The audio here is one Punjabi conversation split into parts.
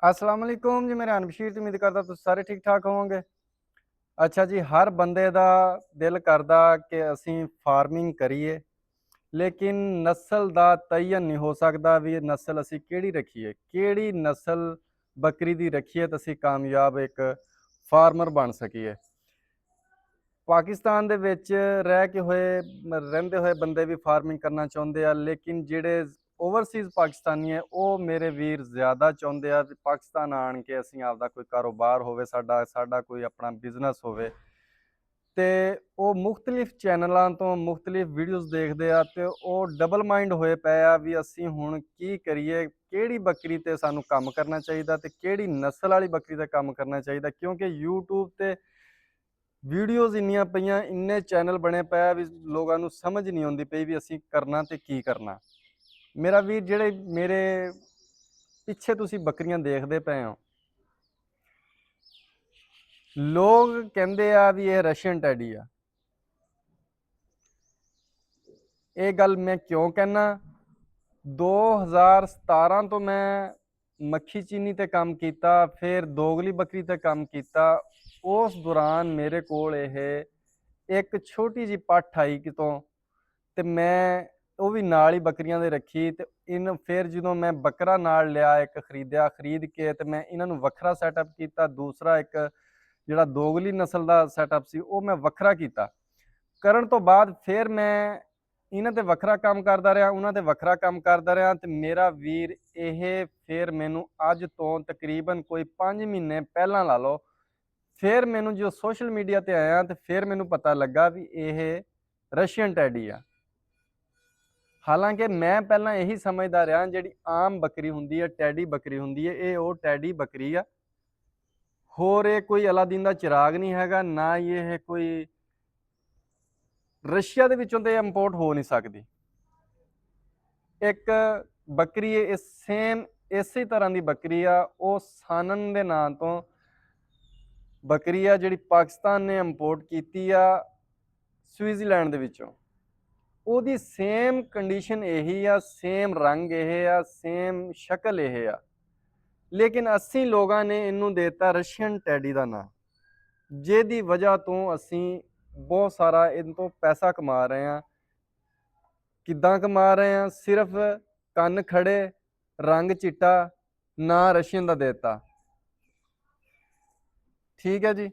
अस्सलाम वालेकुम जी। मेरे अनबशीर तो उम्मीद करदा तुसीं सारे ठीक ठाक होवोगे। अच्छा जी, हर बंदे दा दिल करदा कि असीं फार्मिंग करिए, लेकिन नस्ल दा तयन नहीं हो सकदा भी नस्ल असीं केड़ी रखीए, केड़ी नस्ल बकरी दी रखीए ते असीं कामयाब एक फार्मर बन सकीए। पाकिस्तान दे विच रह के होए रहिंदे होए बंदे भी फार्मिंग करना चाहुंदे आ, लेकिन जिहड़े ओवरसीज़ पाकिस्तानी है ਉਹ ਮੇਰੇ ਵੀਰ ਜ਼ਿਆਦਾ ਚਾਹੁੰਦੇ ਆ ਵੀ ਪਾਕਿਸਤਾਨ ਆਣ ਕੇ ਅਸੀਂ ਆਪਦਾ ਕੋਈ ਕਾਰੋਬਾਰ ਹੋਵੇ, ਸਾਡਾ ਕੋਈ ਆਪਣਾ ਬਿਜ਼ਨਸ ਹੋਵੇ ਤੇ ਉਹ ਮੁxtਲਿਫ ਚੈਨਲਾਂ ਤੋਂ ਮੁxtਲਿਫ ਵੀਡੀਓਜ਼ ਦੇਖਦੇ ਆ ਤੇ ਉਹ ਡਬਲ ਮਾਈਂਡ ਹੋਏ ਪਏ ਆ ਵੀ ਅਸੀਂ ਹੁਣ ਕੀ ਕਰੀਏ, ਕਿਹੜੀ ਬੱਕਰੀ ਤੇ ਸਾਨੂੰ ਕੰਮ ਕਰਨਾ ਚਾਹੀਦਾ ਤੇ ਕਿਹੜੀ ਨਸਲ ਵਾਲੀ ਬੱਕਰੀ ਤੇ ਕੰਮ ਕਰਨਾ ਚਾਹੀਦਾ। ਕਿਉਂਕਿ YouTube ਤੇ ਵੀਡੀਓਜ਼ ਇੰਨੀਆਂ ਪਈਆਂ, ਇੰਨੇ ਚੈਨਲ ਬਣੇ ਪਏ ਆ ਵੀ ਲੋਕਾਂ ਨੂੰ ਸਮਝ ਨਹੀਂ ਆਉਂਦੀ ਪਈ ਵੀ ਅਸੀਂ ਕਰਨਾ ਤੇ ਕੀ ਕਰਨਾ। ਮੇਰਾ ਵੀਰ ਜਿਹੜੇ ਮੇਰੇ ਪਿੱਛੇ ਤੁਸੀਂ ਬੱਕਰੀਆਂ ਦੇਖਦੇ ਪਏ ਹੋ, ਲੋਕ ਕਹਿੰਦੇ ਆ ਵੀ ਇਹ ਰਸ਼ੀਅਨ ਟੈਡੀ ਆ। ਇਹ ਗੱਲ ਮੈਂ ਕਿਉਂ ਕਹਿਣਾ, 2017 ਤੋਂ ਮੈਂ ਮੱਖੀ ਚੀਨੀ ਤੇ ਕੰਮ ਕੀਤਾ, ਫਿਰ ਦੋਗਲੀ ਬੱਕਰੀ ਤੇ ਕੰਮ ਕੀਤਾ। ਉਸ ਦੌਰਾਨ ਮੇਰੇ ਕੋਲ ਇਹ ਇੱਕ ਛੋਟੀ ਜਿਹੀ ਪੱਠ ਆਈ ਕਿਤੋਂ ਤੇ ਮੈਂ ਉਹ ਵੀ ਨਾਲ ਹੀ ਬੱਕਰੀਆਂ ਦੇ ਰੱਖੀ ਤੇ ਫਿਰ ਜਦੋਂ ਮੈਂ ਬੱਕਰਾ ਨਾਲ ਲਿਆ, ਇੱਕ ਖਰੀਦਿਆ, ਖਰੀਦ ਕੇ ਤੇ ਮੈਂ ਇਹਨਾਂ ਨੂੰ ਵੱਖਰਾ ਸੈਟਅਪ ਕੀਤਾ। ਦੂਸਰਾ ਇੱਕ ਜਿਹੜਾ ਦੋਗਲੀ ਨਸਲ ਦਾ ਸੈਟਅਪ ਸੀ ਉਹ ਮੈਂ ਵੱਖਰਾ ਕੀਤਾ। ਕਰਨ ਤੋਂ ਬਾਅਦ ਫਿਰ ਮੈਂ ਇਹਨਾਂ ਤੇ ਵੱਖਰਾ ਕੰਮ ਕਰਦਾ ਰਿਹਾ, ਉਹਨਾਂ ਤੇ ਵੱਖਰਾ ਕੰਮ ਕਰਦਾ ਰਿਹਾ ਤੇ ਮੇਰਾ ਵੀਰ ਇਹ ਫਿਰ ਮੈਨੂੰ ਅੱਜ ਤੋਂ ਤਕਰੀਬਨ ਕੋਈ 5 ਮਹੀਨੇ ਪਹਿਲਾਂ ਲਾ ਲਓ, ਫਿਰ ਮੈਨੂੰ ਜੋ ਸੋਸ਼ਲ ਮੀਡੀਆ ਤੇ ਆਇਆ ਤੇ ਫਿਰ ਮੈਨੂੰ ਪਤਾ ਲੱਗਾ ਵੀ ਇਹ ਰਸ਼ੀਅਨ ਟੈਡੀ ਆ। ਹਾਲਾਂਕਿ ਮੈਂ ਪਹਿਲਾਂ ਇਹੀ ਸਮਝਦਾ ਰਿਹਾ ਜਿਹੜੀ ਆਮ ਬੱਕਰੀ ਹੁੰਦੀ ਹੈ, ਟੈਡੀ ਬੱਕਰੀ ਹੁੰਦੀ ਹੈ, ਇਹ ਉਹ ਟੈਡੀ ਬੱਕਰੀ ਆ। ਹੋਰ ਇਹ ਕੋਈ ਅਲਾਦੀਨ ਦਾ ਚਿਰਾਗ ਨਹੀਂ ਹੈਗਾ, ਨਾ ਹੀ ਇਹ ਕੋਈ ਰਸ਼ੀਆ ਦੇ ਵਿੱਚੋਂ ਤੇ ਇੰਪੋਰਟ ਹੋ ਨਹੀਂ ਸਕਦੀ। ਇੱਕ ਬੱਕਰੀ ਇਹ ਸੇਮ ਇਸੇ ਤਰ੍ਹਾਂ ਦੀ ਬੱਕਰੀ ਆ, ਉਹ ਸਾਨਨ ਦੇ ਨਾਂ ਤੋਂ ਬੱਕਰੀ ਆ ਜਿਹੜੀ ਪਾਕਿਸਤਾਨ ਨੇ ਇੰਪੋਰਟ ਕੀਤੀ ਆ ਸਵਿਟਜ਼ਰਲੈਂਡ ਦੇ ਵਿੱਚੋਂ। ਉਹਦੀ ਸੇਮ ਕੰਡੀਸ਼ਨ ਇਹੀ ਆ, ਸੇਮ ਰੰਗ ਇਹ ਆ, ਸੇਮ ਸ਼ਕਲ ਇਹ ਆ, ਲੇਕਿਨ ਅਸੀਂ ਲੋਕਾਂ ਨੇ ਇਹਨੂੰ ਦੇਤਾ ਰਸ਼ੀਅਨ ਟੈਡੀ ਦਾ ਨਾਂ, ਜਿਹਦੀ ਵਜ੍ਹਾ ਤੋਂ ਅਸੀਂ ਬਹੁਤ ਸਾਰਾ ਇਹਨਾਂ ਤੋਂ ਪੈਸਾ ਕਮਾ ਰਹੇ ਹਾਂ। ਕਿੱਦਾਂ ਕਮਾ ਰਹੇ ਹਾਂ? ਸਿਰਫ ਕੰਨ ਖੜੇ, ਰੰਗ ਚਿੱਟਾ, ਨਾਂ ਰਸ਼ੀਅਨ ਦਾ ਦੇਤਾ। ਠੀਕ ਹੈ ਜੀ।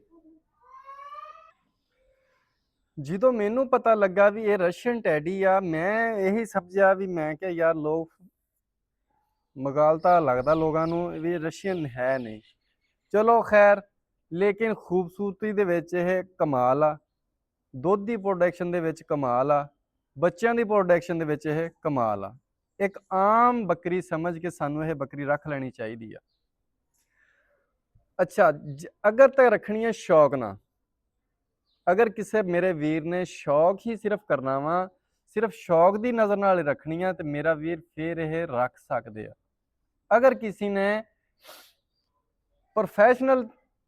ਜਦੋਂ ਮੈਨੂੰ ਪਤਾ ਲੱਗਾ ਵੀ ਇਹ ਰਸ਼ੀਅਨ ਟੈਡੀ ਆ, ਮੈਂ ਇਹੀ ਸਮਝਿਆ ਵੀ ਮੈਂ ਕਿਹਾ ਯਾਰ ਲੋਕ ਮਗਾਲਤਾ ਲੱਗਦਾ ਲੋਕਾਂ ਨੂੰ ਵੀ ਰਸ਼ੀਅਨ ਹੈ ਨਹੀਂ। ਚਲੋ ਖੈਰ, ਲੇਕਿਨ ਖੂਬਸੂਰਤੀ ਦੇ ਵਿੱਚ ਇਹ ਕਮਾਲ ਆ, ਦੁੱਧ ਦੀ ਪ੍ਰੋਡਕਸ਼ਨ ਦੇ ਵਿੱਚ ਕਮਾਲ ਆ, ਬੱਚਿਆਂ ਦੀ ਪ੍ਰੋਡਕਸ਼ਨ ਦੇ ਵਿੱਚ ਇਹ ਕਮਾਲ ਆ। ਇੱਕ ਆਮ ਬੱਕਰੀ ਸਮਝ ਕੇ ਸਾਨੂੰ ਇਹ ਬੱਕਰੀ ਰੱਖ ਲੈਣੀ ਚਾਹੀਦੀ ਆ। ਅੱਛਾ, ਅਗਰ ਤਾਂ ਰੱਖਣੀ ਹੈ ਸ਼ੌਕ ਨਾਲ, ਅਗਰ ਕਿਸੇ ਮੇਰੇ ਵੀਰ ਨੇ ਸ਼ੌਕ ਹੀ ਸਿਰਫ ਕਰਨਾ ਵਾ, ਸਿਰਫ ਸ਼ੌਕ ਦੀ ਨਜ਼ਰ ਨਾਲ ਰੱਖਣੀ ਆ ਤੇ ਮੇਰਾ ਵੀਰ ਫਿਰ ਇਹ ਰੱਖ ਸਕਦੇ ਆ। ਅਗਰ ਕਿਸੇ ਨੇ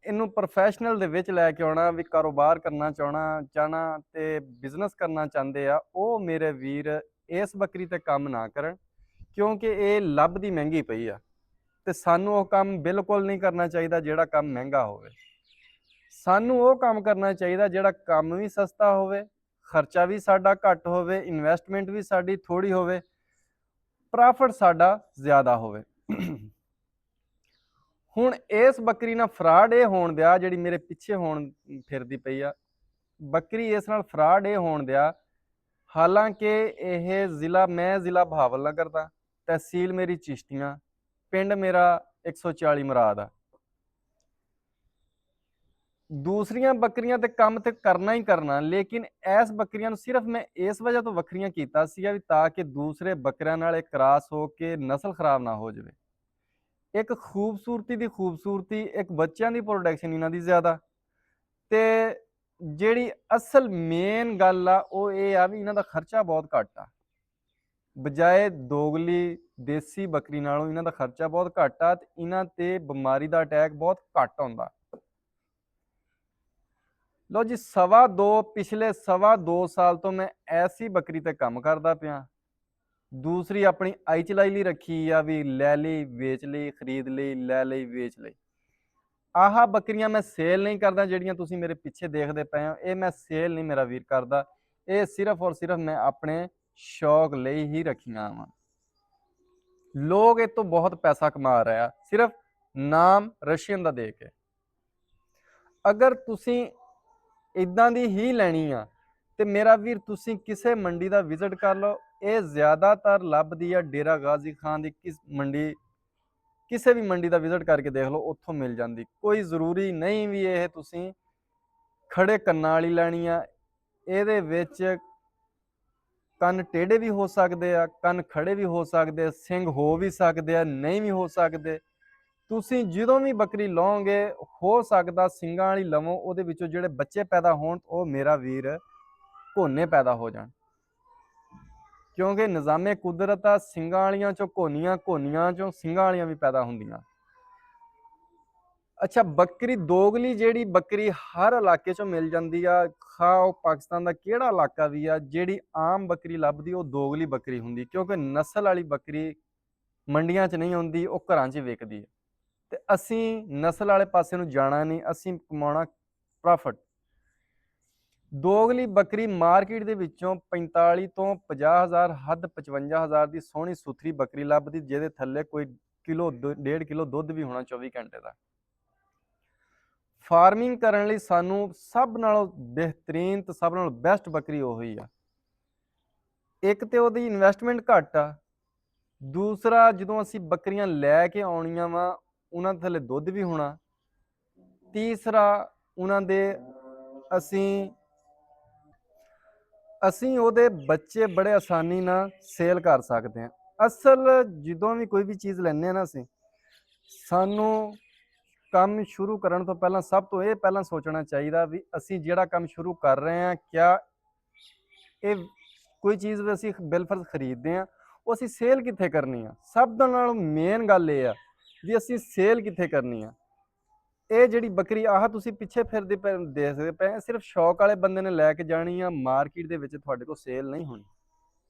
ਇਹਨੂੰ ਪ੍ਰੋਫੈਸ਼ਨਲ ਦੇ ਵਿੱਚ ਲੈ ਕੇ ਆਉਣਾ, ਵੀ ਕਾਰੋਬਾਰ ਕਰਨਾ ਚਾਹਣਾ ਤੇ ਬਿਜ਼ਨਸ ਕਰਨਾ ਚਾਹੁੰਦੇ ਆ, ਉਹ ਮੇਰੇ ਵੀਰ ਇਸ ਬੱਕਰੀ ਤੇ ਕੰਮ ਨਾ ਕਰਨ, ਕਿਉਂਕਿ ਇਹ ਲੱਭਦੀ ਮਹਿੰਗੀ ਪਈ ਆ ਤੇ ਸਾਨੂੰ ਉਹ ਕੰਮ ਬਿਲਕੁਲ ਨਹੀਂ ਕਰਨਾ ਚਾਹੀਦਾ ਜਿਹੜਾ ਕੰਮ ਮਹਿੰਗਾ ਹੋਵੇ। ਸਾਨੂੰ ਉਹ ਕੰਮ ਕਰਨਾ ਚਾਹੀਦਾ ਜਿਹੜਾ ਕੰਮ ਵੀ ਸਸਤਾ ਹੋਵੇ, ਖਰਚਾ ਵੀ ਸਾਡਾ ਘੱਟ ਹੋਵੇ, ਇਨਵੈਸਟਮੈਂਟ ਵੀ ਸਾਡੀ ਥੋੜੀ ਹੋਵੇ, ਪ੍ਰੋਫਿਟ ਸਾਡਾ ਜ਼ਿਆਦਾ ਹੋਵੇ। ਹੁਣ ਇਸ ਬੱਕਰੀ ਨਾਲ ਫਰਾਡ ਇਹ ਹੋਣ ਦਿਆ, ਜਿਹੜੀ ਮੇਰੇ ਪਿੱਛੇ ਹੋਣ ਫਿਰਦੀ ਪਈ ਆ ਬੱਕਰੀ, ਇਸ ਨਾਲ ਫਰਾਡ ਇਹ ਹੋਣ ਦਿਆ, ਹਾਲਾਂਕਿ ਇਹ ਮੈਂ ਜ਼ਿਲ੍ਹਾ ਬਹਾਵਲਨਗਰ ਦਾ, ਤਹਿਸੀਲ ਮੇਰੀ ਚਿਸ਼ਤੀਆਂ, ਪਿੰਡ ਮੇਰਾ 140 ਮੁਰਾਦ ਆ। ਦੂਸਰੀਆਂ ਬੱਕਰੀਆਂ ਤੇ ਕੰਮ ਤੇ ਕਰਨਾ ਹੀ ਕਰਨਾ, ਲੇਕਿਨ ਇਸ ਬੱਕਰੀਆਂ ਨੂੰ ਸਿਰਫ ਮੈਂ ਇਸ ਵਜ੍ਹਾ ਤੋਂ ਵੱਖਰੀਆਂ ਕੀਤਾ ਸੀਗਾ ਵੀ ਤਾਂ ਕਿ ਦੂਸਰੇ ਬੱਕਰਿਆਂ ਨਾਲ ਇਹ ਕ੍ਰਾਸ ਹੋ ਕੇ ਨਸਲ ਖਰਾਬ ਨਾ ਹੋ ਜਾਵੇ। ਇੱਕ ਖੂਬਸੂਰਤੀ ਦੀ ਖੂਬਸੂਰਤੀ, ਇੱਕ ਬੱਚਿਆਂ ਦੀ ਪ੍ਰੋਡਕਸ਼ਨ ਇਹਨਾਂ ਦੀ ਜ਼ਿਆਦਾ, ਤੇ ਜਿਹੜੀ ਅਸਲ ਮੇਨ ਗੱਲ ਆ ਉਹ ਇਹ ਆ ਵੀ ਇਹਨਾਂ ਦਾ ਖਰਚਾ ਬਹੁਤ ਘੱਟ ਆ। ਬਜਾਏ ਦੋਗਲੀ ਦੇਸੀ ਬੱਕਰੀ ਨਾਲੋਂ ਇਹਨਾਂ ਦਾ ਖਰਚਾ ਬਹੁਤ ਘੱਟ ਆ ਤੇ ਇਹਨਾਂ ਤੇ ਬਿਮਾਰੀ ਦਾ ਅਟੈਕ ਬਹੁਤ ਘੱਟ ਆਉਂਦਾ। ਲੋ ਜੀ, ਪਿਛਲੇ 2.25 ਸਾਲ ਤੋਂ ਮੈਂ ਐਸੀ ਬੱਕਰੀ ਤੇ ਕੰਮ ਕਰਦਾ ਪਿਆ। ਦੂਸਰੀ ਆਪਣੀ ਆਈ ਚਲਾਈ ਲਈ ਰੱਖੀ ਆ ਵੀ ਲੈ ਲਈ ਵੇਚ ਲਈ, ਖਰੀਦ ਲਈ, ਲੈ ਲਈ ਵੇਚ ਲਈ। ਆਹ ਬੱਕਰੀਆਂ ਮੈਂ ਸੇਲ ਨਹੀਂ ਕਰਦਾ, ਜਿਹੜੀਆਂ ਤੁਸੀਂ ਮੇਰੇ ਪਿੱਛੇ ਦੇਖਦੇ ਪਏ ਹੋ, ਇਹ ਮੈਂ ਸੇਲ ਨਹੀਂ ਮੇਰਾ ਵੀਰ ਕਰਦਾ। ਇਹ ਸਿਰਫ ਔਰ ਸਿਰਫ ਮੈਂ ਆਪਣੇ ਸ਼ੌਕ ਲਈ ਹੀ ਰੱਖੀਆਂ ਵਾ। ਲੋਕ ਇਹ ਤੋਂ ਬਹੁਤ ਪੈਸਾ ਕਮਾ ਰਹੇ ਆ ਸਿਰਫ ਨਾਮ ਰਸ਼ੀਅਨ ਦਾ ਦੇ ਕੇ। ਅਗਰ ਤੁਸੀਂ ਇਦਾਂ ਦੀ ਹੀ ਲੈਣੀ ਆ ਤੇ ਮੇਰਾ ਵੀਰ ਤੁਸੀਂ ਕਿਸੇ ਮੰਡੀ ਦਾ ਵਿਜ਼ਿਟ ਕਰ ਲਓ। ਇਹ ਜ਼ਿਆਦਾਤਰ ਲੱਭਦੀ ਆ ਡੇਰਾ ਗਾਜ਼ੀ ਖਾਨ ਦੀ ਕਿਸ ਮੰਡੀ, ਕਿਸੇ ਵੀ ਮੰਡੀ ਦਾ ਵਿਜ਼ਿਟ ਕਰਕੇ ਦੇਖ ਲਓ, ਉੱਥੋਂ ਮਿਲ ਜਾਂਦੀ। ਕੋਈ ਜ਼ਰੂਰੀ ਨਹੀਂ ਵੀ ਇਹ ਤੁਸੀਂ ਖੜੇ ਕੰਨਾਂ ਵਾਲੀ ਲੈਣੀ ਆ। ਇਹਦੇ ਵਿੱਚ ਕੰਨ ਟੇਢੇ ਵੀ ਹੋ ਸਕਦੇ ਆ, ਕੰਨ ਖੜੇ ਵੀ ਹੋ ਸਕਦੇ, ਸਿੰਘ ਹੋ ਵੀ ਸਕਦੇ ਆ, ਨਹੀਂ ਵੀ ਹੋ ਸਕਦੇ। ਤੁਸੀਂ ਜਦੋਂ ਵੀ ਬੱਕਰੀ ਲਓਗੇ, ਹੋ ਸਕਦਾ ਸਿੰਘਾਂ ਵਾਲੀ ਲਵੋ, ਉਹਦੇ ਵਿੱਚੋਂ ਜਿਹੜੇ ਬੱਚੇ ਪੈਦਾ ਹੋਣ ਉਹ ਮੇਰਾ ਵੀਰ ਘੋਨੇ ਪੈਦਾ ਹੋ ਜਾਣ, ਕਿਉਂਕਿ ਨਿਜ਼ਾਮੇ ਕੁਦਰਤ ਆ, ਸਿੰਘਾਂ ਵਾਲੀਆਂ ਚੋਂ ਘੋਨੀਆਂ, ਘੋਨੀਆਂ ਚੋਂ ਸਿੰਘਾਂ ਵਾਲੀਆਂ ਵੀ ਪੈਦਾ ਹੁੰਦੀਆਂ। ਅੱਛਾ, ਬੱਕਰੀ ਦੋਗਲੀ ਜਿਹੜੀ ਬੱਕਰੀ ਹਰ ਇਲਾਕੇ ਚੋਂ ਮਿਲ ਜਾਂਦੀ ਆ, ਖਾਓ ਪਾਕਿਸਤਾਨ ਦਾ ਕਿਹੜਾ ਇਲਾਕਾ ਵੀ ਆ, ਜਿਹੜੀ ਆਮ ਬੱਕਰੀ ਲੱਭਦੀ ਉਹ ਦੋਗਲੀ ਬੱਕਰੀ ਹੁੰਦੀ, ਕਿਉਂਕਿ ਨਸਲ ਵਾਲੀ ਬੱਕਰੀ ਮੰਡੀਆਂ 'ਚ ਨਹੀਂ ਹੁੰਦੀ, ਉਹ ਘਰਾਂ 'ਚ ਵਿਕਦੀ ਹੈ। ਤੇ ਅਸੀਂ ਨਸਲ ਵਾਲੇ ਪਾਸੇ ਨੂੰ ਜਾਣਾ ਨਹੀਂ, ਅਸੀਂ ਕਮਾਉਣਾ ਪ੍ਰੋਫਿਟ। ਦੋਗਲੀ ਬੱਕਰੀ ਮਾਰਕੀਟ ਦੇ ਵਿੱਚੋਂ 45 ਤੋਂ 50,000 ਹੱਦ 55,000 ਦੀ ਸੋਹਣੀ ਸੁਥਰੀ ਬੱਕਰੀ ਲੱਭਦੀ, ਜਿਹਦੇ ਥੱਲੇ ਕੋਈ ਕਿਲੋ 1.5 ਕਿਲੋ ਦੁੱਧ ਵੀ ਹੋਣਾ 24 ਘੰਟੇ ਦਾ। ਫਾਰਮਿੰਗ ਕਰਨ ਲਈ ਸਾਨੂੰ ਸਭ ਨਾਲੋਂ ਬਿਹਤਰੀਨ ਤੇ ਸਭ ਨਾਲੋਂ ਬੈਸਟ ਬੱਕਰੀ ਉਹੀ ਆ। ਇੱਕ ਤੇ ਉਹਦੀ ਇਨਵੈਸਟਮੈਂਟ ਘੱਟ ਆ, ਦੂਸਰਾ ਜਦੋਂ ਅਸੀਂ ਬੱਕਰੀਆਂ ਲੈ ਕੇ ਆਉਣੀਆਂ ਵਾ ਉਹਨਾਂ ਦੇ ਥੱਲੇ ਦੁੱਧ ਵੀ ਹੋਣਾ, ਤੀਸਰਾ ਉਹਨਾਂ ਦੇ ਅਸੀਂ ਉਹਦੇ ਬੱਚੇ ਬੜੇ ਆਸਾਨੀ ਨਾਲ ਸੇਲ ਕਰ ਸਕਦੇ ਹਾਂ। ਅਸਲ ਜਦੋਂ ਵੀ ਕੋਈ ਵੀ ਚੀਜ਼ ਲੈਂਦੇ ਹਾਂ ਨਾ, ਸਾਨੂੰ ਕੰਮ ਸ਼ੁਰੂ ਕਰਨ ਤੋਂ ਪਹਿਲਾਂ ਸਭ ਤੋਂ ਇਹ ਪਹਿਲਾਂ ਸੋਚਣਾ ਚਾਹੀਦਾ ਵੀ ਅਸੀਂ ਜਿਹੜਾ ਕੰਮ ਸ਼ੁਰੂ ਕਰ ਰਹੇ ਹਾਂ, ਕਿਆ ਇਹ ਕੋਈ ਚੀਜ਼ ਵੀ ਅਸੀਂ ਬਿਲਫਰਜ਼ ਖਰੀਦਦੇ ਹਾਂ, ਉਹ ਅਸੀਂ ਸੇਲ ਕਿੱਥੇ ਕਰਨੀ ਆ। ਸਭ ਤੋਂ ਨਾਲੋਂ ਮੇਨ ਗੱਲ ਇਹ ਆ ਵੀ ਅਸੀਂ ਸੇਲ ਕਿੱਥੇ ਕਰਨੀ ਆ। ਇਹ ਜਿਹੜੀ ਬੱਕਰੀ ਆਹ ਤੁਸੀਂ ਪਿੱਛੇ ਫਿਰਦੇ ਪਏ ਦੇਖਦੇ ਪਏ, ਸਿਰਫ ਸ਼ੌਕ ਵਾਲੇ ਬੰਦੇ ਨੇ ਲੈ ਕੇ ਜਾਣੀ ਆ, ਮਾਰਕੀਟ ਦੇ ਵਿੱਚ ਤੁਹਾਡੇ ਕੋਲ ਸੇਲ ਨਹੀਂ ਹੋਣੀ।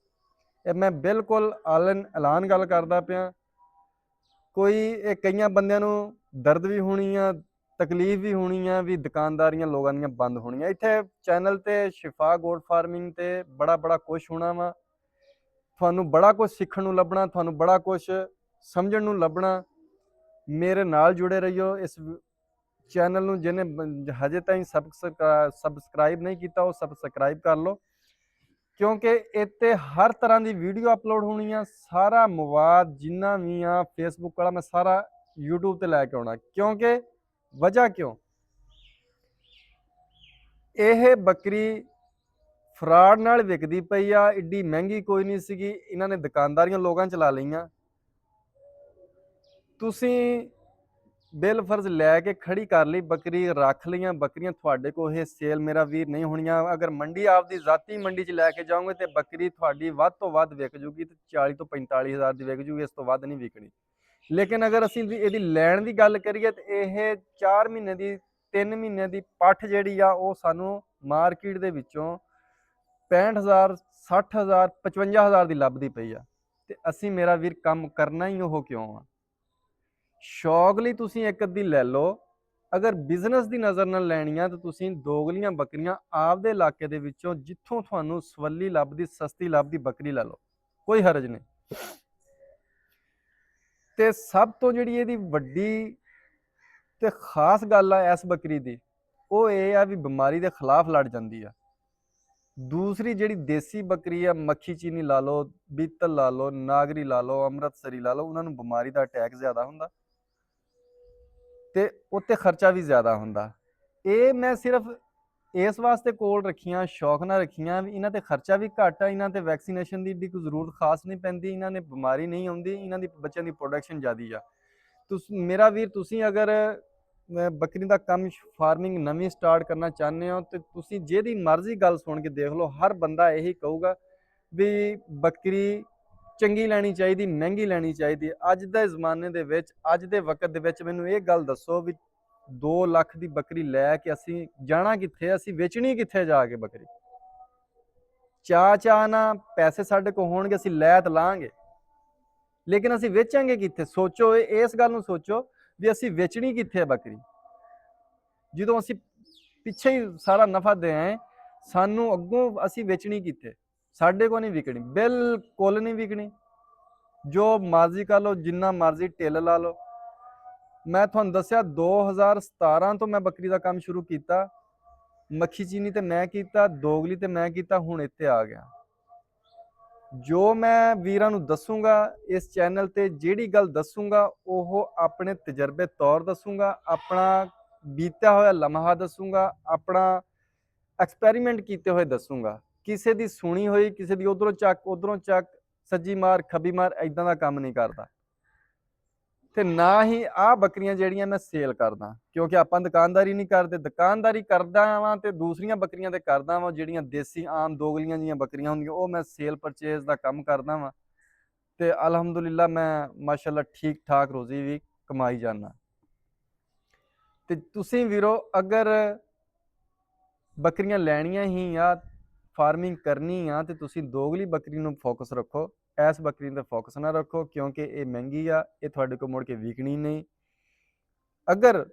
ਇਹ ਮੈਂ ਬਿਲਕੁਲ ਐਲਾਨ ਗੱਲ ਕਰਦਾ ਪਿਆ। ਕੋਈ ਇਹ ਕਈਆਂ ਬੰਦਿਆਂ ਨੂੰ ਦਰਦ ਵੀ ਹੋਣੀ ਆ, ਤਕਲੀਫ ਵੀ ਹੋਣੀ ਆ ਵੀ ਦੁਕਾਨਦਾਰੀਆਂ ਲੋਕਾਂ ਦੀਆਂ ਬੰਦ ਹੋਣੀਆਂ। ਇੱਥੇ ਚੈਨਲ ਤੇ ਸ਼ਿਫਾ ਗੋਟ ਫਾਰਮਿੰਗ ਤੇ ਬੜਾ ਕੁਝ ਹੋਣਾ ਵਾ, ਤੁਹਾਨੂੰ ਬੜਾ ਕੁਝ ਸਿੱਖਣ ਨੂੰ ਲੱਭਣਾ, ਤੁਹਾਨੂੰ ਬੜਾ ਕੁਝ ਸਮਝਣ ਨੂੰ ਲੱਭਣਾ। ਮੇਰੇ ਨਾਲ ਜੁੜੇ ਰਹੀਓ। ਇਸ ਚੈਨਲ ਨੂੰ ਜਿਹਨੇ ਹਜੇ ਤਾਈਂ ਸਬਸਕ੍ਰਾਈਬ ਨਹੀਂ ਕੀਤਾ ਉਹ ਸਬਸਕ੍ਰਾਈਬ ਕਰ ਲਓ, ਕਿਉਂਕਿ ਇੱਥੇ ਹਰ ਤਰ੍ਹਾਂ ਦੀ ਵੀਡੀਓ ਅਪਲੋਡ ਹੋਣੀ ਆ। ਸਾਰਾ ਮਵਾਦ ਜਿੰਨਾ ਵੀ ਆ ਫੇਸਬੁੱਕ ਵਾਲਾ ਮੈਂ ਸਾਰਾ YouTube ਤੇ ਲੈ ਕੇ ਆਉਣਾ। ਕਿਉਂਕਿ ਵਜ੍ਹਾ ਕਿਉਂ, ਇਹ ਬੱਕਰੀ ਫਰਾਡ ਨਾਲ ਵਿਕਦੀ ਪਈ ਆ, ਏਡੀ ਮਹਿੰਗੀ ਕੋਈ ਨਹੀਂ ਸੀਗੀ, ਇਹਨਾਂ ਨੇ ਦੁਕਾਨਦਾਰੀਆਂ ਲੋਕਾਂ ਚਲਾ ਲਈਆਂ। ਤੁਸੀਂ ਬਿਲ ਫਰਜ਼ ਲੈ ਕੇ ਖੜੀ ਕਰ ਲਈ ਬੱਕਰੀ, ਰੱਖ ਲਈਆਂ ਬੱਕਰੀਆਂ, ਤੁਹਾਡੇ ਕੋਲ ਇਹ ਸੇਲ ਮੇਰਾ ਵੀਰ ਨਹੀਂ ਹੋਣੀਆਂ। ਅਗਰ ਮੰਡੀ ਆਪਦੀ ਜ਼ਾਤੀ ਮੰਡੀ 'ਚ ਲੈ ਕੇ ਜਾਓਗੇ ਤੇ ਬੱਕਰੀ ਤੁਹਾਡੀ ਵੱਧ ਤੋਂ ਵੱਧ ਵਿਕ ਜੂਗੀ ਤੇ 40 ਤੋਂ 45,000 ਦੀ ਵਿਕ ਜੂਗੀ, ਇਸ ਤੋਂ ਵੱਧ ਨਹੀਂ ਵਿਕਣੀ। ਲੇਕਿਨ ਅਗਰ ਅਸੀਂ ਇਹਦੀ ਲੈਣ ਦੀ ਗੱਲ ਕਰੀਏ ਤੇ ਇਹ 4 ਮਹੀਨੇ ਦੀ 3 ਮਹੀਨੇ ਦੀ ਪੱਠ ਜਿਹੜੀ ਆ ਉਹ ਸਾਨੂੰ ਮਾਰਕੀਟ ਦੇ ਵਿੱਚੋਂ 65,000 60,000 55,000 ਦੀ ਲੱਭਦੀ ਪਈ ਆ। ਤੇ ਅਸੀਂ ਮੇਰਾ ਵੀਰ ਕੰਮ ਕਰਨਾ ਹੀ ਉਹ ਕਿਉਂ ਆ। ਸ਼ੌਕ ਲਈ ਤੁਸੀਂ ਇੱਕ ਅੱਧੀ ਲੈ ਲਓ, ਅਗਰ ਬਿਜ਼ਨਸ ਦੀ ਨਜ਼ਰ ਨਾਲ ਲੈਣੀ ਆ ਤਾਂ ਤੁਸੀਂ ਦੋਗਲੀਆਂ ਬੱਕਰੀਆਂ ਆਪਦੇ ਇਲਾਕੇ ਦੇ ਵਿੱਚੋਂ ਜਿੱਥੋਂ ਤੁਹਾਨੂੰ ਸਵੱਲੀ ਲੱਭਦੀ, ਸਸਤੀ ਲੱਭਦੀ ਬੱਕਰੀ ਲੈ ਲਓ, ਕੋਈ ਹਰਜ ਨਹੀਂ। ਤੇ ਸਭ ਤੋਂ ਜਿਹੜੀ ਇਹਦੀ ਵੱਡੀ ਤੇ ਖਾਸ ਗੱਲ ਆ ਇਸ ਬੱਕਰੀ ਦੀ, ਉਹ ਇਹ ਆ ਵੀ ਬਿਮਾਰੀ ਦੇ ਖਿਲਾਫ ਲੜ ਜਾਂਦੀ ਆ। ਦੂਸਰੀ ਜਿਹੜੀ ਦੇਸੀ ਬੱਕਰੀ ਆ, ਮੱਖੀ ਚੀਨੀ ਲਾ ਲਓ, ਬੀਤਲ ਲਾ ਲਓ, ਨਾਗਰੀ ਲਾ ਲਓ, ਅੰਮ੍ਰਿਤਸਰੀ ਲਾ ਲਓ, ਉਹਨਾਂ ਨੂੰ ਬਿਮਾਰੀ ਦਾ ਅਟੈਕ ਜ਼ਿਆਦਾ ਹੁੰਦਾ ਤੇ ਉੱਤੇ ਖਰਚਾ ਵੀ ਜ਼ਿਆਦਾ ਹੁੰਦਾ। ਇਹ ਮੈਂ ਸਿਰਫ ਇਸ ਵਾਸਤੇ ਕੋਲ ਰੱਖੀਆਂ, ਸ਼ੌਕ ਨਾਲ ਰੱਖੀਆਂ ਵੀ ਇਹਨਾਂ ਤੇ ਖਰਚਾ ਵੀ ਘੱਟ ਆ, ਇਹਨਾਂ ਤੇ ਵੈਕਸੀਨੇਸ਼ਨ ਦੀ ਏਡੀ ਕੋਈ ਜ਼ਰੂਰਤ ਖਾਸ ਨਹੀਂ ਪੈਂਦੀ, ਇਹਨਾਂ ਨੇ ਬਿਮਾਰੀ ਨਹੀਂ ਆਉਂਦੀ, ਇਹਨਾਂ ਦੀ ਬੱਚਿਆਂ ਦੀ ਪ੍ਰੋਡਕਸ਼ਨ ਜ਼ਿਆਦੀ ਆ। ਤੁਸੀਂ ਮੇਰਾ ਵੀਰ, ਤੁਸੀਂ ਅਗਰ ਬੱਕਰੀ ਦਾ ਕੰਮ ਫਾਰਮਿੰਗ ਨਵੀਂ ਸਟਾਰਟ ਕਰਨਾ ਚਾਹੁੰਦੇ ਹੋ ਤੇ ਤੁਸੀਂ ਜਿਹਦੀ ਮਰਜ਼ੀ ਗੱਲ ਸੁਣ ਕੇ ਦੇਖ ਲਓ, ਹਰ ਬੰਦਾ ਇਹੀ ਕਹੂਗਾ ਵੀ ਬੱਕਰੀ ਚੰਗੀ ਲੈਣੀ ਚਾਹੀਦੀ, ਮਹਿੰਗੀ ਲੈਣੀ ਚਾਹੀਦੀ। ਅੱਜ ਦੇ ਜ਼ਮਾਨੇ ਦੇ ਵਿੱਚ, ਅੱਜ ਦੇ ਵਕਤ ਦੇ ਵਿੱਚ ਮੈਨੂੰ ਇਹ ਗੱਲ ਦੱਸੋ ਵੀ 2 ਲੱਖ ਦੀ ਬੱਕਰੀ ਲੈ ਕੇ ਅਸੀਂ ਜਾਣਾ ਕਿੱਥੇ, ਅਸੀਂ ਵੇਚਣੀ ਕਿੱਥੇ ਜਾ ਕੇ ਬੱਕਰੀ। ਚਾਅ ਨਾ ਪੈਸੇ ਸਾਡੇ ਕੋਲ ਹੋਣਗੇ, ਅਸੀਂ ਲੈ ਤਾਂ ਲਾਂਗੇ, ਲੇਕਿਨ ਅਸੀਂ ਵੇਚਾਂਗੇ ਕਿੱਥੇ? ਸੋਚੋ, ਇਸ ਗੱਲ ਨੂੰ ਸੋਚੋ ਵੀ ਅਸੀਂ ਵੇਚਣੀ ਕਿੱਥੇ ਹੈ ਬੱਕਰੀ, ਜਦੋਂ ਅਸੀਂ ਪਿੱਛੇ ਹੀ ਸਾਰਾ ਨਫਾ ਦੇ ਆਏ, ਸਾਨੂੰ ਅੱਗੋਂ ਅਸੀਂ ਵੇਚਣੀ ਕਿੱਥੇ? ਸਾਡੇ ਕੋਲ ਨਹੀਂ ਵਿਕਣੀ, ਬਿਲਕੁਲ ਨਹੀਂ ਵਿਕਣੀ। ਜੋ ਮਰਜ਼ੀ ਕਰ ਲਓ, ਜਿੰਨਾ ਮਰਜ਼ੀ ਢਿੱਲ ਲਾ ਲਓ। ਮੈਂ ਤੁਹਾਨੂੰ ਦੱਸਿਆ 2017 ਤੋਂ ਮੈਂ ਬੱਕਰੀ ਦਾ ਕੰਮ ਸ਼ੁਰੂ ਕੀਤਾ। ਮੱਖੀ ਚੀਨੀ ਤੇ ਮੈਂ ਕੀਤਾ, ਦੋਗਲੀ ਤੇ ਮੈਂ ਕੀਤਾ, ਹੁਣ ਇੱਥੇ ਆ ਗਿਆ। ਜੋ ਮੈਂ ਵੀਰਾਂ ਨੂੰ ਦੱਸੂਗਾ ਇਸ ਚੈਨਲ ਤੇ, ਜਿਹੜੀ ਗੱਲ ਦੱਸੂਗਾ ਉਹ ਆਪਣੇ ਤਜਰਬੇ ਤੌਰ ਦੱਸੂਗਾ, ਆਪਣਾ ਬੀਤਿਆ ਹੋਇਆ ਲਮਹਾ ਦੱਸੂਗਾ, ਆਪਣਾ ਐਕਸਪੈਰੀਮੈਂਟ ਕੀਤੇ ਹੋਏ ਦੱਸੂਗਾ। ਕਿਸੇ ਦੀ ਸੁਣੀ ਹੋਈ, ਕਿਸੇ ਦੀ ਉਧਰੋਂ ਚੱਕ, ਸੱਜੀ ਮਾਰ ਖੱਬੀ ਮਾਰ, ਇਦਾਂ ਦਾ ਕੰਮ ਨਹੀਂ ਕਰਦਾ। ਤੇ ਨਾ ਹੀ ਆਹ ਬੱਕਰੀਆਂ ਜਿਹੜੀਆਂ ਮੈਂ ਸੇਲ ਕਰਦਾ, ਕਿਉਂਕਿ ਆਪਾਂ ਦੁਕਾਨਦਾਰੀ ਨਹੀਂ ਕਰਦੇ। ਦੁਕਾਨਦਾਰੀ ਕਰਦਾ ਵਾਂ ਤੇ ਦੂਸਰੀਆਂ ਬੱਕਰੀਆਂ ਤੇ ਕਰਦਾ ਵਾਂ, ਜਿਹੜੀਆਂ ਦੇਸੀ ਆਮ ਦੋਗਲੀਆਂ ਦੀਆਂ ਬੱਕਰੀਆਂ ਹੁੰਦੀਆਂ, ਉਹ ਮੈਂ ਸੇਲ ਪਰਚੇਜ਼ ਦਾ ਕੰਮ ਕਰਦਾ ਵਾਂ। ਤੇ ਅਲਹਮਦੁਲਿਲਾ ਮੈਂ ਮਾਸ਼ਾਅੱਲਾ ਠੀਕ ਠਾਕ ਰੋਜ਼ੀ ਵੀ ਕਮਾਈ ਜਾਂਦਾ। ਤੇ ਤੁਸੀਂ ਵੀਰੋ ਅਗਰ ਬੱਕਰੀਆਂ ਲੈਣੀਆਂ ਹੀ ਆ, ਫਾਰਮਿੰਗ ਕਰਨੀ ਆ, ਤੇ ਤੁਸੀਂ ਦੋਗਲੀ ਬੱਕਰੀ ਨੂੰ ਫੋਕਸ ਰੱਖੋ, ਇਸ ਬੱਕਰੀ ਤੇ ਫੋਕਸ ਨਾ ਰੱਖੋ, ਕਿਉਂਕਿ ਇਹ ਮਹਿੰਗੀ ਆ, ਇਹ ਤੁਹਾਡੇ ਕੋਲ ਮੁੜ ਕੇ ਵਿਕਣੀ ਨਹੀਂ। ਅਗਰ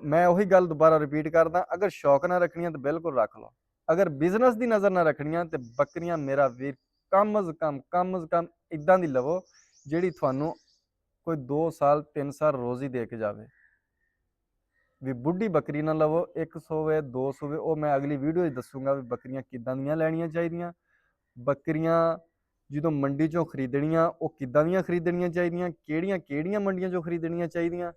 ਮੈਂ ਉਹੀ ਗੱਲ ਦੁਬਾਰਾ ਰਿਪੀਟ ਕਰਦਾ, ਅਗਰ ਸ਼ੌਕ ਨਾਲ ਰੱਖਣੀਆਂ ਤਾਂ ਬਿਲਕੁਲ ਰੱਖ ਲਓ। ਅਗਰ ਬਿਜ਼ਨਸ ਦੀ ਨਜ਼ਰ ਨਾਲ ਰੱਖਣੀਆਂ ਤੇ ਬੱਕਰੀਆਂ ਮੇਰਾ ਵੀਰ ਕਮ ਅਜ਼ ਕਮ ਇਦਾਂ ਦੀ ਲਵੋ ਜਿਹੜੀ ਤੁਹਾਨੂੰ ਕੋਈ 2 ਸਾਲ 3 ਸਾਲ ਰੋਜ਼ੀ ਦੇ ਕੇ ਜਾਵੇ। ਵੀ ਬੁੱਢੀ ਬੱਕਰੀ ਨਾ ਲਵੋ, 100 ਹੋਵੇ 200 ਹੋਵੇ, ਉਹ ਮੈਂ ਅਗਲੀ ਵੀਡੀਓ 'ਚ ਦੱਸੂਗਾ ਵੀ ਬੱਕਰੀਆਂ ਕਿੱਦਾਂ ਦੀਆਂ ਲੈਣੀਆਂ ਚਾਹੀਦੀਆਂ। ਬੱਕਰੀਆਂ ਜਦੋਂ ਮੰਡੀ 'ਚੋਂ ਖਰੀਦਣੀਆਂ, ਉਹ ਕਿੱਦਾਂ ਦੀਆਂ ਖਰੀਦਣੀਆਂ ਚਾਹੀਦੀਆਂ, ਕਿਹੜੀਆਂ ਮੰਡੀਆਂ 'ਚੋਂ ਖਰੀਦਣੀਆਂ ਚਾਹੀਦੀਆਂ।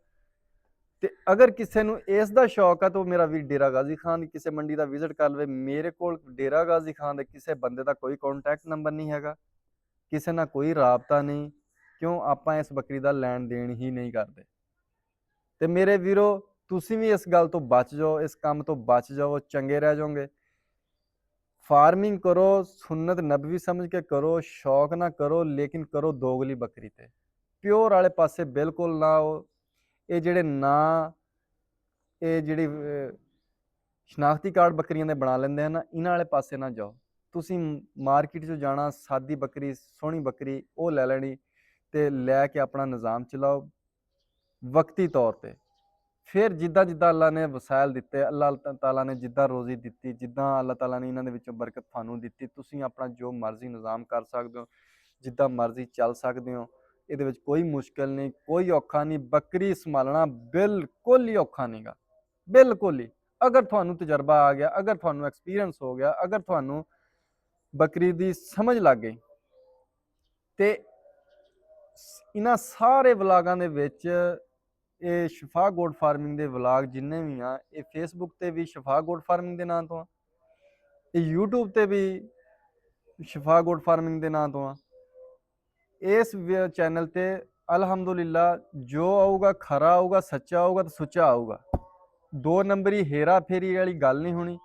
ਤੇ ਅਗਰ ਕਿਸੇ ਨੂੰ ਇਸ ਦਾ ਸ਼ੌਕ ਆ ਤਾਂ ਉਹ ਮੇਰਾ ਵੀ ਡੇਰਾ ਗਾਜ਼ੀ ਖਾਨ ਦੀ ਕਿਸੇ ਮੰਡੀ ਦਾ ਵਿਜ਼ਿਟ ਕਰ ਲਵੇ। ਮੇਰੇ ਕੋਲ ਡੇਰਾ ਗਾਜ਼ੀ ਖਾਨ ਦੇ ਕਿਸੇ ਬੰਦੇ ਦਾ ਕੋਈ ਕੰਟੈਕਟ ਨੰਬਰ ਨਹੀਂ ਹੈਗਾ, ਕਿਸੇ ਨਾਲ ਕੋਈ ਰਾਬਤਾ ਨਹੀਂ, ਕਿਉਂ? ਆਪਾਂ ਇਸ ਬੱਕਰੀ ਦਾ ਲੈਣ ਦੇਣ ਹੀ ਨਹੀਂ ਕਰਦੇ। ਤੇ ਮੇਰੇ ਵੀਰੋ ਤੁਸੀਂ ਵੀ ਇਸ ਗੱਲ ਤੋਂ ਬਚ ਜਾਓ, ਇਸ ਕੰਮ ਤੋਂ ਬਚ ਜਾਓ, ਚੰਗੇ ਰਹਿ ਜਾਓਗੇ। ਫਾਰਮਿੰਗ ਕਰੋ, ਸੁन्नत नबवी समझ के करो, शौक ना करो, लेकिन करो दोगली बकरी ते। प्योर वाले पासे बिल्कुल ना आओ। ये जेड़े ना ये जेड़ी शनाख्ती कार्ड बकरियां दे बना लेंदे हैं ना, इन्हां वाले पासे ना जाओ। तुसीं मार्केट 'चों जाना, सादी बकरी सोहनी बकरी वो लै लैनी ते लैके अपना निज़ाम चलाओ वक्ती तौर ते। फिर जिद्दां जिद्दां अल्लाह ने वसाइल दिते, अल्लाह ताला ने जिद्दां रोज़ी दिती, जिद्दां अल्लाह ताला ने इन्हां दे विचों बरकत तुहानूं दिती, तुसीं अपना जो मर्जी निज़ाम कर सकदे हो, जिद्दां मर्जी चल सकदे हो। इहदे विच कोई मुश्किल नहीं, कोई औखा नहीं। बकरी संभालना बिल्कुल ही औखा नहीं गा, बिल्कुल ही। अगर तुहानूं तजर्बा आ गया, अगर तुहानूं एक्सपीरियंस हो गया, अगर तुहानूं बकरी दी समझ लग गई ते इन्हां सारे व्लागां दे विच ਇਹ ਸ਼ਫਾ ਗੋਟ ਫਾਰਮਿੰਗ ਦੇ ਵਲਾਗ ਜਿੰਨੇ ਵੀ ਆ, ਇਹ ਫੇਸਬੁੱਕ ਤੇ ਵੀ ਸ਼ਫਾ ਗੋਟ ਫਾਰਮਿੰਗ ਦੇ ਨਾਂ ਤੋਂ ਆ, ਇਹ YouTube ਤੇ ਵੀ ਸ਼ਫਾ ਗੋਟ ਫਾਰਮਿੰਗ ਦੇ ਨਾਂ ਤੋਂ ਆ। ਇਸ ਚੈਨਲ ਤੇ ਅਲਹਮਦੁਲਿਲਾ ਜੋ ਆਊਗਾ ਖਰਾ ਆਊਗਾ, ਸੱਚਾ ਆਊਗਾ ਤੇ ਸੁੱਚਾ ਆਊਗਾ। 2 ਨੰਬਰੀ ਹੇਰਾ ਫੇਰੀ ਵਾਲੀ ਗੱਲ ਨਹੀਂ ਹੋਣੀ।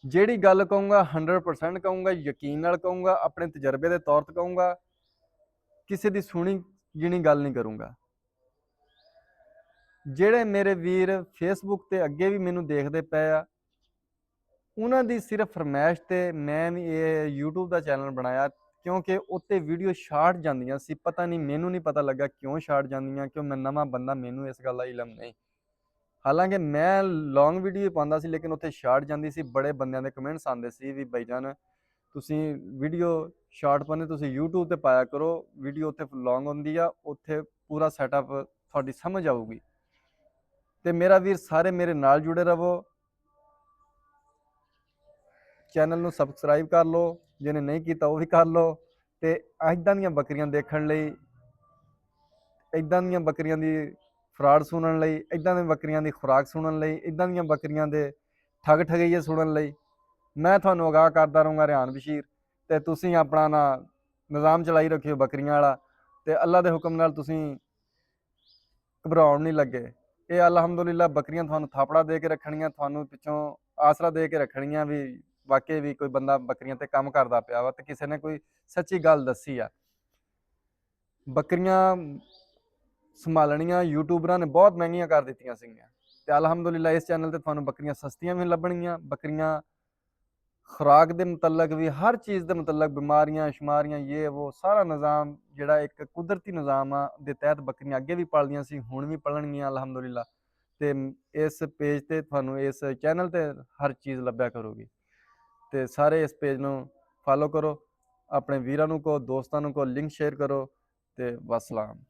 ਜਿਹੜੀ ਗੱਲ ਕਹੂੰਗਾ 100% ਕਹੂੰਗਾ, ਯਕੀਨ ਨਾਲ ਕਹੂੰਗਾ, ਆਪਣੇ ਤਜਰਬੇ ਦੇ ਤੌਰ ਤੇ ਕਹੂੰਗਾ, ਕਿਸੇ ਦੀ ਸੁਣੀ ਗਿਣੀ ਗੱਲ ਨਹੀਂ ਕਰੂੰਗਾ। ਜਿਹੜੇ ਮੇਰੇ ਵੀਰ ਫੇਸਬੁੱਕ ਤੇ ਅੱਗੇ ਵੀ ਮੈਨੂੰ ਦੇਖਦੇ ਪਏ ਆ, ਉਹਨਾਂ ਦੀ ਸਿਰਫ ਫਰਮਾਇਸ਼ ਤੇ ਮੈਂ ਵੀ ਇਹ YouTube ਦਾ ਚੈਨਲ ਬਣਾਇਆ, ਕਿਉਂਕਿ ਉੱਤੇ ਵੀਡੀਓ ਸ਼ਾਰਟ ਜਾਂਦੀਆਂ ਸੀ। ਪਤਾ ਨਹੀਂ, ਮੈਨੂੰ ਨਹੀਂ ਪਤਾ ਲੱਗਾ ਕਿਉਂ ਸ਼ਾਰਟ ਜਾਂਦੀਆਂ, ਕਿਉਂ ਮੈਂ ਨਵਾਂ ਬੰਦਾ, ਮੈਨੂੰ ਇਸ ਗੱਲ ਦਾ ਇਲਮ ਨਹੀਂ। ਹਾਲਾਂਕਿ ਮੈਂ ਲੌਂਗ ਵੀਡੀਓ ਪਾਉਂਦਾ ਸੀ, ਲੇਕਿਨ ਉੱਥੇ ਸ਼ਾਰਟ ਜਾਂਦੀ ਸੀ। ਬੜੇ ਬੰਦਿਆਂ ਦੇ ਕਮੈਂਟਸ ਆਉਂਦੇ ਸੀ ਵੀ ਭਾਈਜਾਨ ਤੁਸੀਂ ਵੀਡੀਓ ਸ਼ਾਰਟ ਪਾਉਂਦੇ, ਤੁਸੀਂ YouTube ਤੇ ਪਾਇਆ ਕਰੋ, ਵੀਡੀਓ ਉੱਥੇ ਲੌਂਗ ਹੁੰਦੀ ਆ, ਉੱਥੇ ਪੂਰਾ ਸੈਟਅਪ ਤੁਹਾਡੀ ਸਮਝ ਆਊਗੀ। ਤੇ ਮੇਰਾ ਵੀਰ ਸਾਰੇ ਮੇਰੇ ਨਾਲ ਜੁੜੇ ਰਹੋ, ਚੈਨਲ ਨੂੰ ਸਬਸਕ੍ਰਾਈਬ ਕਰ ਲਓ, ਜਿਹਨੇ ਨਹੀਂ ਕੀਤਾ ਉਹ ਵੀ ਕਰ ਲਓ। ਤੇ ਇੱਦਾਂ ਦੀਆਂ ਬੱਕਰੀਆਂ ਦੇਖਣ ਲਈ, ਇੱਦਾਂ ਦੀਆਂ ਬੱਕਰੀਆਂ ਦੀ ਫਰਾਡ ਸੁਣਨ ਲਈ, ਇੱਦਾਂ ਦੀਆਂ ਬੱਕਰੀਆਂ ਦੀ ਖੁਰਾਕ ਸੁਣਨ ਲਈ, ਇੱਦਾਂ ਦੀਆਂ ਬੱਕਰੀਆਂ ਦੇ ਠੱਗ ਠਗਈਏ ਸੁਣਨ ਲਈ ਮੈਂ ਤੁਹਾਨੂੰ ਆਗਾਹ ਕਰਦਾ ਰਹੂੰਗਾ, ਰਿਹਾਨ ਬਸ਼ੀਰ। ਤੇ ਤੁਸੀਂ ਆਪਣਾ ਨਾ ਨਿਜ਼ਾਮ ਚਲਾਈ ਰੱਖਿਓ ਬੱਕਰੀਆਂ ਵਾਲਾ, ਤੇ ਅੱਲਾ ਦੇ ਹੁਕਮ ਨਾਲ ਤੁਸੀਂ ਘਬਰਾਉਣ ਨਹੀਂ ਲੱਗੇ। ਇਹ ਅਲਹਮਦੁਲਿਲਾ ਬੱਕਰੀਆਂ ਤੁਹਾਨੂੰ ਥਾਪੜਾ ਦੇ ਕੇ ਰੱਖਣੀਆਂ, ਤੁਹਾਨੂੰ ਪਿੱਛੋਂ ਆਸਰਾ ਦੇ ਕੇ ਰੱਖਣੀਆਂ ਵੀ ਵਾਕਈ ਵੀ ਕੋਈ ਬੰਦਾ ਬੱਕਰੀਆਂ ਤੇ ਕੰਮ ਕਰਦਾ ਪਿਆ ਵਾ, ਤੇ ਕਿਸੇ ਨੇ ਕੋਈ ਸੱਚੀ ਗੱਲ ਦੱਸੀ ਆ। ਬੱਕਰੀਆਂ ਸੰਭਾਲਣੀਆਂ ਯੂਟਿਊਬਰਾਂ ਨੇ ਬਹੁਤ ਮਹਿੰਗੀਆਂ ਕਰ ਦਿੱਤੀਆਂ ਸੀਗੀਆਂ, ਤੇ ਅਲਹਮਦੁਲਿਲਾ ਇਸ ਚੈਨਲ ਤੇ ਤੁਹਾਨੂੰ ਬੱਕਰੀਆਂ ਸਸਤੀਆਂ ਵੀ ਲੱਭਣਗੀਆਂ, ਬੱਕਰੀਆਂ ਖੁਰਾਕ ਦੇ ਮੁਤਲਕ ਵੀ, ਹਰ ਚੀਜ਼ ਦੇ ਮੁਤਲਕ, ਬਿਮਾਰੀਆਂ ਸ਼ਮਾਰੀਆਂ ਇਹ ਉਹ ਸਾਰਾ ਨਿਜ਼ਾਮ ਜਿਹੜਾ ਇੱਕ ਕੁਦਰਤੀ ਨਿਜ਼ਾਮ ਆ ਦੇ ਤਹਿਤ ਬੱਕਰੀਆਂ ਅੱਗੇ ਵੀ ਪਲਦੀਆਂ ਸੀ, ਹੁਣ ਵੀ ਪਲਣਗੀਆਂ ਅਲਹਮਦੁਲਿਲਾ। ਤੇ ਇਸ ਪੇਜ ਤੇ ਤੁਹਾਨੂੰ, ਇਸ ਚੈਨਲ ਤੇ ਹਰ ਚੀਜ਼ ਲੱਭਿਆ ਕਰੂਗੀ। ਤੇ ਸਾਰੇ ਇਸ ਪੇਜ ਨੂੰ ਫਾਲੋ ਕਰੋ, ਆਪਣੇ ਵੀਰਾਂ ਨੂੰ ਕਹੋ, ਦੋਸਤਾਂ ਨੂੰ ਕਹੋ, ਲਿੰਕ ਸ਼ੇਅਰ ਕਰੋ। ਤੇ ਵਸਲਾਮ।